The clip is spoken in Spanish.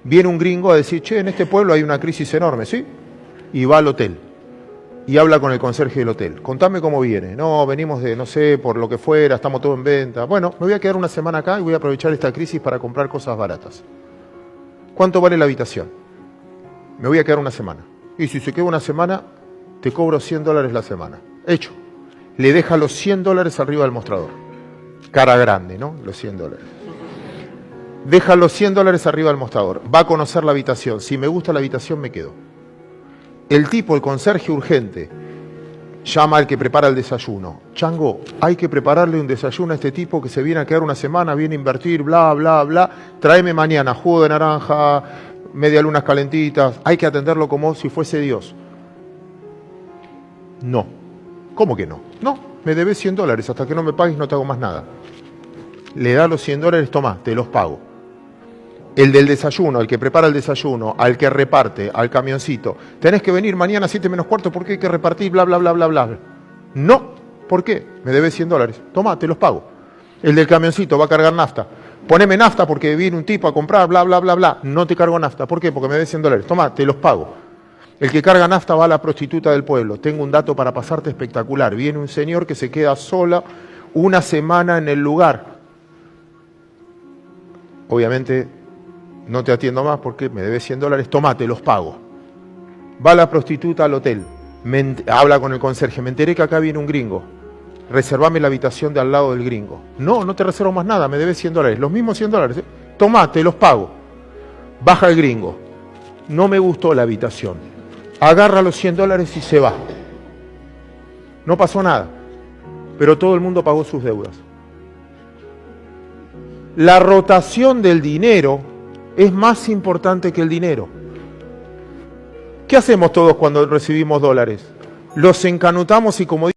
Viene un gringo a decir, che, en este pueblo hay una crisis enorme, ¿sí? Y va al hotel. Y habla con el conserje del hotel. Contame cómo viene. No, venimos de, no sé, por lo que fuera, estamos todos en venta. Bueno, me voy a quedar una semana acá y voy a aprovechar esta crisis para comprar cosas baratas. ¿Cuánto vale la habitación? Me voy a quedar una semana. Y si se queda una semana, te cobro $100 la semana. Hecho. Le deja los $100 arriba del mostrador. Cara grande, ¿no? Los $100. Deja los $100 arriba del mostrador. Va a conocer la habitación. Si me gusta la habitación, me quedo. El tipo, el conserje urgente, llama al que prepara el desayuno. Chango, hay que prepararle un desayuno a este tipo que se viene a quedar una semana, viene a invertir, bla, bla, bla. Tráeme mañana jugo de naranja, medialunas calentitas. Hay que atenderlo como si fuese Dios. No. ¿Cómo que no? No, me debes $100. Hasta que no me pagues no te hago más nada. Le da los $100, toma, te los pago. El del desayuno, el que prepara el desayuno, al que reparte, al camioncito. Tenés que venir mañana a 7 menos cuarto porque hay que repartir, bla, bla, bla, bla, bla. No, ¿por qué? Me debes $100. Toma, te los pago. El del camioncito va a cargar nafta. Poneme nafta porque viene un tipo a comprar, bla, bla, bla, bla. No te cargo nafta. ¿Por qué? Porque me debes $100. Toma, te los pago. El que carga nafta va a la prostituta del pueblo. Tengo un dato para pasarte espectacular. Viene un señor que se queda sola una semana en el lugar. Obviamente no te atiendo más porque me debes $100. Toma, te los pago. Va la prostituta al hotel. Habla con el conserje. Me enteré que acá viene un gringo. Reservame la habitación de al lado del gringo. No, no te reservo más nada. Me debes $100. Los mismos $100. Toma, te los pago. Baja el gringo. No me gustó la habitación. Agarra los $100 y se va. No pasó nada. Pero todo el mundo pagó sus deudas. La rotación del dinero es más importante que el dinero. ¿Qué hacemos todos cuando recibimos dólares? Los encanutamos y como